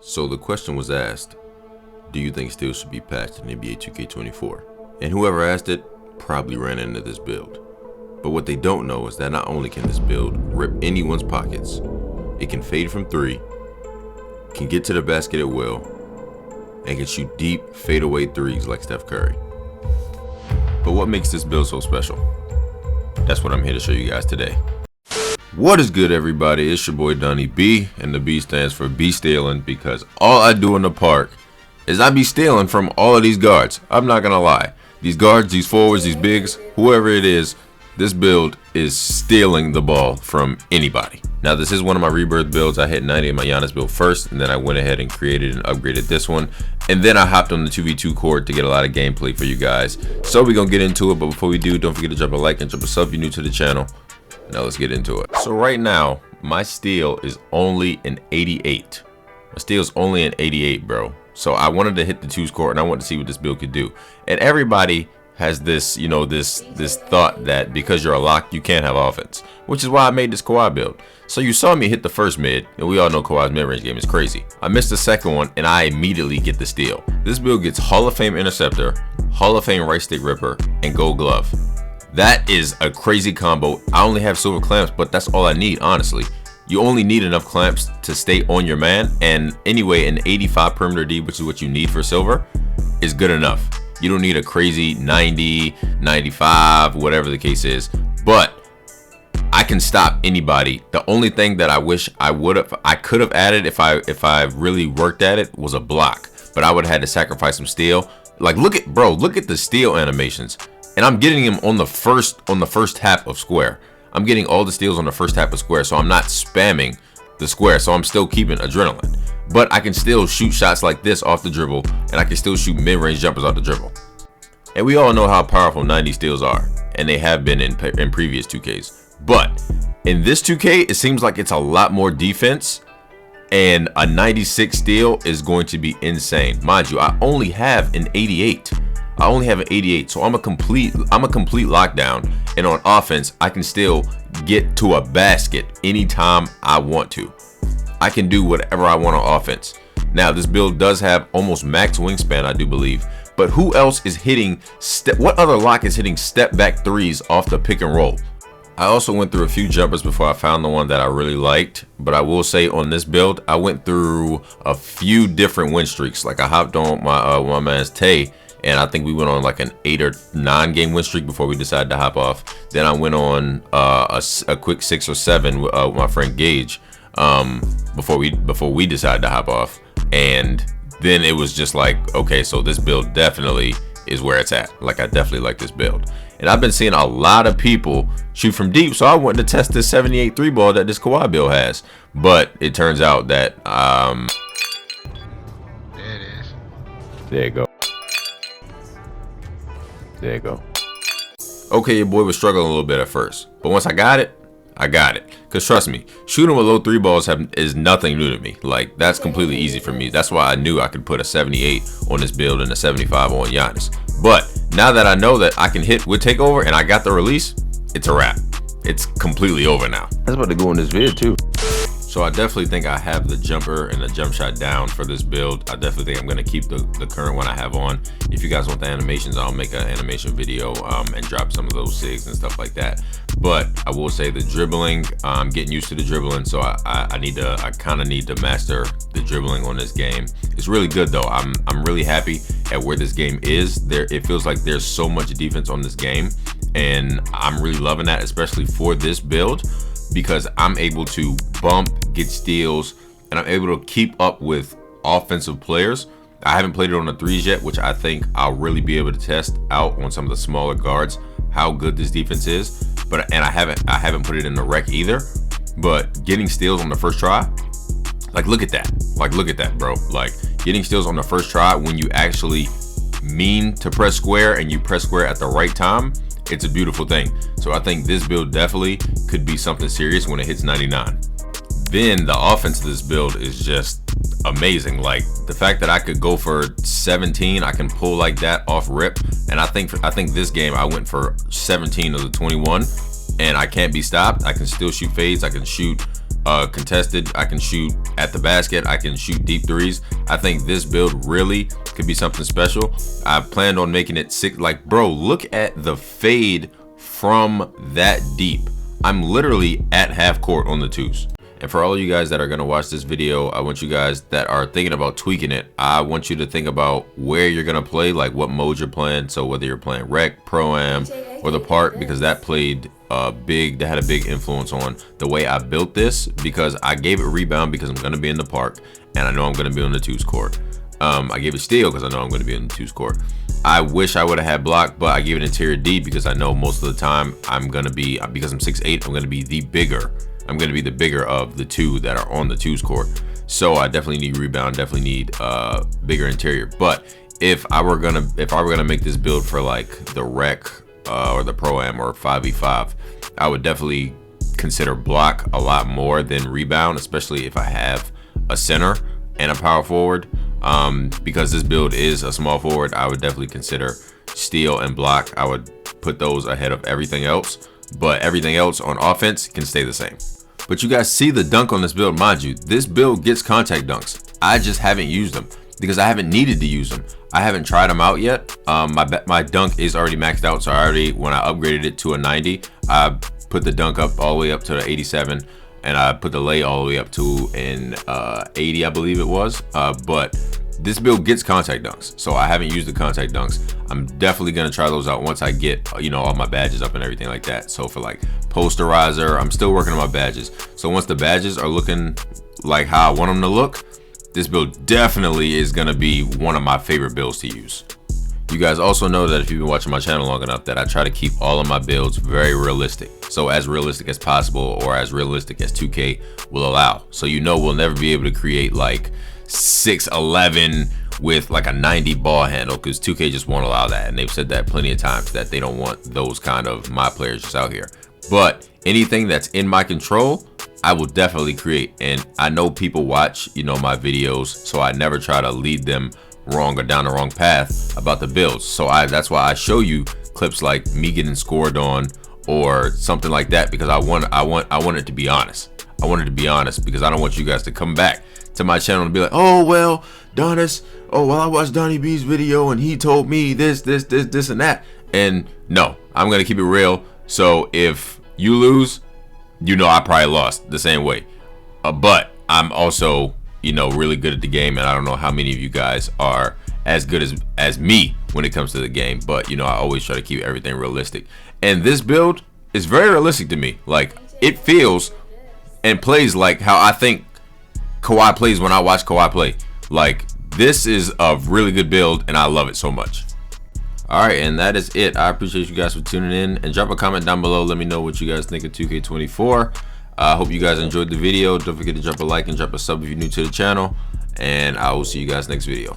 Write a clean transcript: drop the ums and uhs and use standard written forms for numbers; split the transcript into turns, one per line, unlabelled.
So the question was asked, do you think steals should be patched in NBA 2K24? And whoever asked it probably ran into this build. But what they don't know is that not only can this build rip anyone's pockets, it can fade from three, can get to the basket at will, and can shoot deep fadeaway threes like Steph Curry. But what makes this build so special? That's what I'm here to show you guys today. What is good, everybody? It's your boy DonnyB, and the B stands for be stealing, because all I do in the park is I be stealing from all of these guards. I'm not gonna lie. These guards, these forwards, these bigs, whoever it is, this build is stealing the ball from anybody. Now, this is one of my rebirth builds. I hit 90 in my Giannis build first, and then I went ahead and created and upgraded this one. And then I hopped on the 2v2 court to get a lot of gameplay for you guys. So we're gonna get into it, but before we do, don't forget to drop a like and drop a sub if you're new to the channel. Now let's get into it. So right now, my steal is only an 88. My steal is only an 88, bro. So I wanted to hit the twos court, and I wanted to see what this build could do. And everybody has this, you know, this thought that because you're a lock, you can't have offense, which is why I made this Kawhi build. So you saw me hit the first mid, and we all know Kawhi's mid-range game is crazy. I missed the second one, and I immediately get the steal. This build gets Hall of Fame interceptor, Hall of Fame right stick ripper, and gold glove. That is a crazy combo. I only have silver clamps, but that's all I need, honestly. You only need enough clamps to stay on your man, and anyway, an 85 perimeter D, which is what you need for silver, is good enough. You don't need a crazy 90, 95, whatever the case is, but I can stop anybody. The only thing that I wish I could have added if I really worked at it was a block, but I would have had to sacrifice some steal. Like, look at the steal animations. And I'm getting him on the first half of square. I'm getting all the steals on the first half of square, so I'm not spamming the square, so I'm still keeping adrenaline. But I can still shoot shots like this off the dribble, and I can still shoot mid-range jumpers off the dribble. And we all know how powerful 90 steals are, and they have been in previous 2Ks. But in this 2K, it seems like it's a lot more defense, and a 96 steal is going to be insane. Mind you, I only have an 88. I only have an 88, so I'm a complete lockdown, and on offense I can still get to a basket anytime I want to. I can do whatever I want on offense. Now, this build does have almost max wingspan, I do believe, but who else is hitting what other lock is hitting step back threes off the pick and roll? I also went through a few jumpers before I found the one that I really liked, but I will say on this build I went through a few different win streaks. Like, I hopped on my man's Tay, and I think we went on like an 8 or 9 game win streak before we decided to hop off. Then I went on a quick 6 or 7 with my friend Gage before we decided to hop off. And then it was just like, okay, so this build definitely is where it's at. Like, I definitely like this build. And I've been seeing a lot of people shoot from deep, so I wanted to test this 78 3 ball that this Kawhi build has. But it turns out that
there it is.
There you go. There you go. Okay, your boy was struggling a little bit at first, but once I got it, I got it. Cause trust me, shooting with low 3 balls is nothing new to me. Like, that's completely easy for me. That's why I knew I could put a 78 on this build and a 75 on Giannis. But now that I know that I can hit with takeover and I got the release, it's a wrap. It's completely over now. I was about to go in this vid too. So I definitely think I have the jumper and the jump shot down for this build. I definitely think I'm gonna keep the current one I have on. If you guys want the animations, I'll make an animation video and drop some of those SIGs and stuff like that. But I will say the dribbling, I'm getting used to the dribbling, so I kind of need to master the dribbling on this game. It's really good though. I'm really happy at where this game is. It feels like there's so much defense on this game, and I'm really loving that, especially for this build, because I'm able to bump, get steals, and I'm able to keep up with offensive players. I haven't played it on the threes yet, which I think I'll really be able to test out on some of the smaller guards how good this defense is. And I haven't put it in the rec either. But getting steals on the first try, like, look at that. Like, look at that, bro. Like, getting steals on the first try when you actually mean to press square and you press square at the right time, it's a beautiful thing. So I think this build definitely could be something serious when it hits 99. Then the offense of this build is just amazing. Like, the fact that I could go for 17, I can pull like that off rip, and I think this game I went for 17 of the 21, and I can't be stopped. I can still shoot fades, I can shoot contested, I can shoot at the basket. I can shoot deep threes. I think this build really could be something special. I planned on making it sick. Like, bro, look at the fade from that deep. I'm literally at half court on the twos. And for all of you guys that are going to watch this video, I want you guys that are thinking about tweaking it, I want you to think about where you're going to play, like what mode you're playing. So whether you're playing rec, pro-am, or the park, because that played that had a big influence on the way I built this, because I gave it rebound because I'm going to be in the park and I know I'm going to be on the twos court. I gave it steal because I know I'm going to be in the twos court. I wish I would have had block, but I gave it interior D because I know most of the time I'm going to be, because I'm 6'8", I'm going to be the bigger. I'm going to be the bigger of the two that are on the twos court. So I definitely need rebound, definitely need bigger interior. But if I were gonna make this build for like the rec or the pro-am or 5v5, I would definitely consider block a lot more than rebound, especially if I have a center and a power forward. Because this build is a small forward, I would definitely consider steal and block. I would put those ahead of everything else, but everything else on offense can stay the same. But you guys see the dunk on this build. Mind you, this build gets contact dunks. I just haven't used them because I haven't needed to use them. I haven't tried them out yet. My dunk is already maxed out, so when I upgraded it to a 90, I put the dunk up all the way up to the 87, and I put the lay all the way up to an 80, I believe it was. But this build gets contact dunks, so I haven't used the contact dunks. I'm definitely gonna try those out once I get, all my badges up and everything like that. So for like posterizer, I'm still working on my badges. So once the badges are looking like how I want them to look, this build definitely is gonna be one of my favorite builds to use. You guys also know that if you've been watching my channel long enough, that I try to keep all of my builds very realistic. So as realistic as possible, or as realistic as 2K will allow. So we'll never be able to create like 6'11" with like a 90 ball handle, because 2K just won't allow that, and they've said that plenty of times that they don't want those kind of my players just out here. But anything that's in my control, I will definitely create. And I know people watch my videos, so I never try to lead them wrong or down the wrong path about the builds. So that's why I show you clips like me getting scored on or something like that, because I want it to be honest. I want it to be honest because I don't want you guys to come back to my channel and be like, oh well, Donis, oh well, I watched DonnyB's video and he told me this and that. And no, I'm gonna keep it real. So if you lose, I probably lost the same way. But I'm also, really good at the game, and I don't know how many of you guys are as good as me when it comes to the game. But I always try to keep everything realistic. And this build is very realistic to me. Like, it feels and plays like how I think Kawhi plays when I watch Kawhi play. Like, this is a really good build and I love it so much. Alright, and that is it. I appreciate you guys for tuning in, and drop a comment down below. Let me know what you guys think of 2K24. I hope you guys enjoyed the video. Don't forget to drop a like and drop a sub if you're new to the channel, and I will see you guys next video.